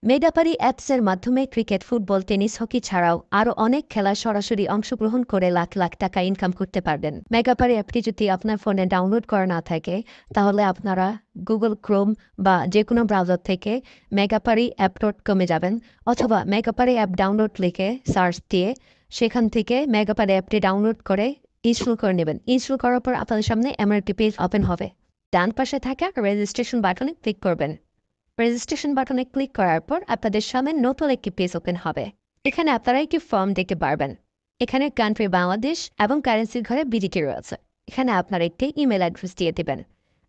মেগাপারি অ্যাপসের মাধ্যমে cricket, football, tennis, hockey ছাড়াও আরও অনেক খেলায় সরাসরি অংশগ্রহণ করে লাখ লাখ টাকা ইনকাম করতে পারবেন। মেগাপারি অ্যাপটি যদি আপনার ফোনে ডাউনলোড করা না থাকে, তাহলে আপনারা গুগল ক্রোম বা যে কোনো ব্রাউজার থেকে মেগাপারি অ্যাপ.com-এ যাবেন, অথবা মেগাপারি অ্যাপ ডাউনলোড লিখে সার্চ দিয়ে সেখান থেকে মেগাপারি অ্যাপটি ডাউনলোড করে ইনস্টল করে নেবেন। ইনস্টল করার পর আপনাদের সামনে এমন একটি পেজ ওপেন হবে। ডান পাশে থাকা রেজিস্ট্রেশন বাটনে ক্লিক করবেন। রেজিস্ট্রেশন বাটনে ক্লিক করার পর আপনাদের সামনে নতুন একটি পেজ ওপেন হবে। এখানে আপনারা একটি ফর্ম দেখতে পারবেন। এখানে কান্ট্রি বাংলাদেশ এবং কারেন্সির ঘরে বিডিটি রয়েছে। এখানে আপনারা একটি ইমেল অ্যাড্রেস দিয়ে দেবেন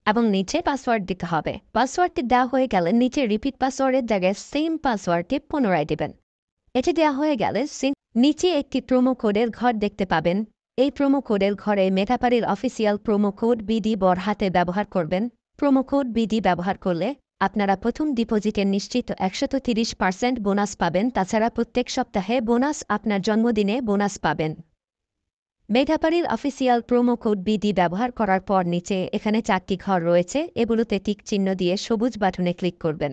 এবং নিচে পাসওয়ার্ড দিতে হবে। পাসওয়ার্ডটি দেওয়া হয়ে গেলে নিচে রিপিট পাসওয়ার্ডের জায়গায় সেম পাসওয়ার্ডটি পুনরায় দেবেন। এটি দেওয়া হয়ে গেলে নিচে একটি প্রোমো কোডের ঘর দেখতে পাবেন। এই প্রোমো কোডের ঘরে মেগাপারির অফিসিয়াল প্রোমো কোড বিডি বড় হাতে ব্যবহার করবেন। প্রোমো কোড বিডি ব্যবহার করলে আপনারা প্রথম ডিপোজিটের নিশ্চিত 130% বোনাস পাবেন। তাছাড়া প্রত্যেক সপ্তাহে বোনাস, আপনার জন্মদিনে বোনাস পাবেন। মেগাপারির অফিসিয়াল প্রোমো কোড বিডি ব্যবহার করার পর নিচে এখানে 4টি ঘর রয়েছে, এগুলোতে টিক চিহ্ন দিয়ে সবুজ বাটনে ক্লিক করবেন।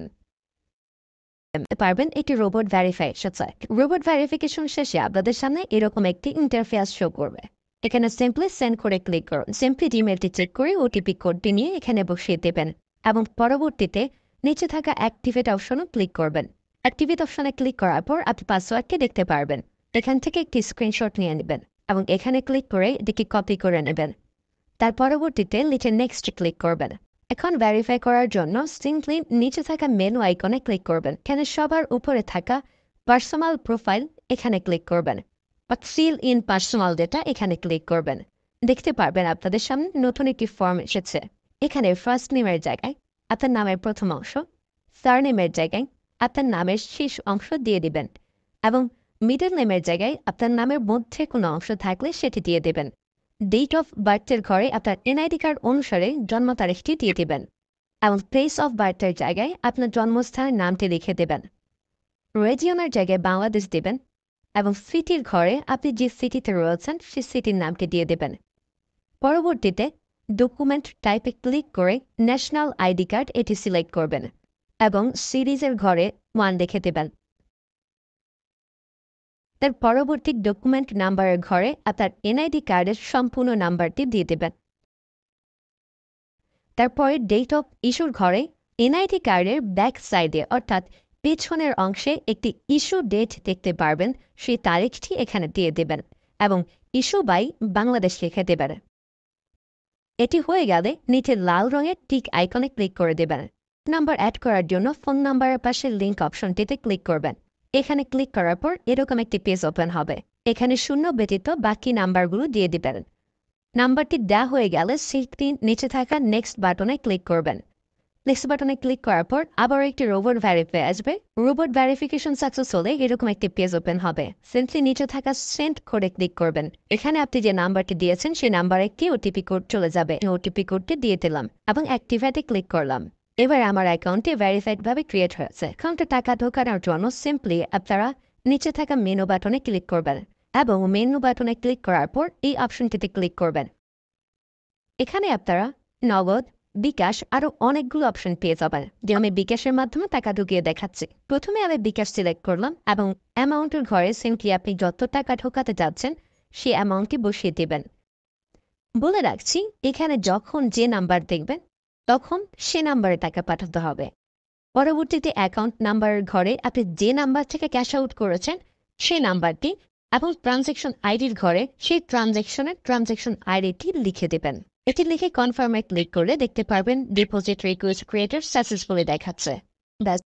পারবেন এটি robot verification site. Robot verification শেষে আপনাদের সামনে এরকম একটি ইন্টারফেস শো করবে। এখানে সিম্পলি সেন্ড করে ক্লিক করুন। সিম্পলি ইমেলটি চেক করে ওটিপি কোডটি নিয়ে এখানে বসিয়ে দেবেন এবং পরবর্তীতে নিচে থাকা অ্যাক্টিভেট অপশনও ক্লিক করবেন। অ্যাক্টিভেট অপশনে ক্লিক করার পর আপনি পাসওয়ার্ডটি দেখতে পারবেন। এখান থেকে একটি স্ক্রিনশট নিয়ে নেবেন এবং এখানে ক্লিক করে এটিকে কপি করে নেবেন। তার পরবর্তীতে নিচে নেক্সট ক্লিক করবেন। এখন ভেরিফাই করার জন্য সিম্পলি নিচে থাকা মেনু আইকনে ক্লিক করবেন। এখানে সবার উপরে থাকা পার্সোনাল প্রোফাইল এখানে ক্লিক করবেন বা ফিল ইন পার্সোনাল ডেটা এখানে ক্লিক করবেন। দেখতে পারবেন আপনাদের সামনে নতুন একটি ফর্ম এসেছে। এখানে ফার্স্ট নেমের জায়গায় আপনার নামের প্রথম অংশ, সারনেমের জায়গায় আপনার নামের শেষ অংশ দিয়ে দিবেন এবং মিডল নেমের জায়গায় আপনার নামের মধ্যে কোনো অংশ থাকলে সেটি দিয়ে দেবেন। ডেট অফ বার্থের ঘরে আপনার এনআইডি কার্ড অনুসারে জন্ম তারিখটি দিয়ে দেবেন এবং প্লেস অফ বার্থের জায়গায় আপনার জন্মস্থানের নামটি লিখে দেবেন। রিজিয়নের জায়গায় বাংলাদেশ দেবেন এবং সিটির ঘরে আপনি যে সিটিতে রয়েছেন সেই সিটির নামটি দিয়ে দেবেন। পরবর্তীতে ডকুমেন্ট টাইপে ক্লিক করে ন্যাশনাল আইডি কার্ড এটি সিলেক্ট করবেন এবং সিরিজের ঘরে 1 লিখে দেবেন। তার পরবর্তী ডকুমেন্ট নাম্বারের ঘরে আপনার এনআইডি কার্ডের সম্পূর্ণ নাম্বারটি দিয়ে দেবেন। তারপরে ডেট অফ ইস্যুর ঘরে এনআইডি কার্ডের ব্যাক সাইডে অর্থাৎ পেছনের অংশে একটি ইস্যু ডেট দেখতে পারবেন, সেই তারিখটি এখানে দিয়ে দেবেন এবং ইস্যু বাই বাংলাদেশ লিখে দেবেন। এটি হয়ে গেলে নিচে লাল রঙের টিক আইকনে ক্লিক করে দেবেন। নাম্বার অ্যাড করার জন্য ফোন নাম্বারের পাশে লিঙ্ক অপশনটিতে ক্লিক করবেন। এখানে ক্লিক করার পর এরকম একটি পেজ ওপেন হবে। এখানে শূন্য ব্যতীত বাকি নাম্বারগুলো দিয়ে দিবেন। নাম্বারটি দেওয়া হয়ে গেলে সেটি নিচে থাকা নেক্সট বাটনে ক্লিক করবেন। নেক্সট বাটনে ক্লিক করার পর আবার একটি রোবট ভেরিফাই আসবে। রোবট ভেরিফিকেশন সাকসেস হলে এরকম একটি পেজ ওপেন হবে। সিম্পলি নিচে থাকা সেন্ড কোডে ক্লিক করবেন। এখানে আপনি যে নাম্বারটি দিয়েছেন সেই নাম্বারে একটি ওটিপি কোড চলে যাবে। ওটিপি কোডটি দিয়ে দিলাম এবং অ্যাক্টিভেটে ক্লিক করলাম। এবার আমার অ্যাকাউন্টটি ভেরিফাইডভাবে ক্রিয়েট হয়েছে। অ্যাকাউন্টে টাকা ঢোকানোর জন্য সিম্পলি আপনারা নিচে থাকা মেনু বাটনে ক্লিক করবেন এবং মেনু বাটনে ক্লিক করার পর এই অপশনটিতে ক্লিক করবেন। এখানে আপনারা নগদ, বিকাশ আরও অনেকগুলো অপশন পেয়ে যাবেন। যে আমি বিকাশের মাধ্যমে টাকা ঢুকিয়ে দেখাচ্ছি। প্রথমে আমি বিকাশ সিলেক্ট করলাম এবং অ্যামাউন্টের ঘরে সিম্পলি আপনি যত টাকা ঢোকাতে যাচ্ছেন সেই অ্যামাউন্টটি বসিয়ে দেবেন। বলে রাখছি, এখানে যখন যে নাম্বার দেখবেন তখন সে নাম্বারে টাকা পাঠাতে হবে। পরবর্তীতে অ্যাকাউন্ট নাম্বারের ঘরে আপনি যে নাম্বার থেকে ক্যাশ আউট করেছেন সেই নাম্বারটি এবং ট্রানজ্যাকশন আইডির ঘরে সেই ট্রানজ্যাকশন আইডিটি লিখে দেবেন। এটি লিখে কনফার্মে ক্লিক করলে দেখতে পারবেন ডিপোজিট রিকোয়েস্ট ক্রিয়েটেড সাকসেসফুলি দেখাচ্ছে। ব্যাস,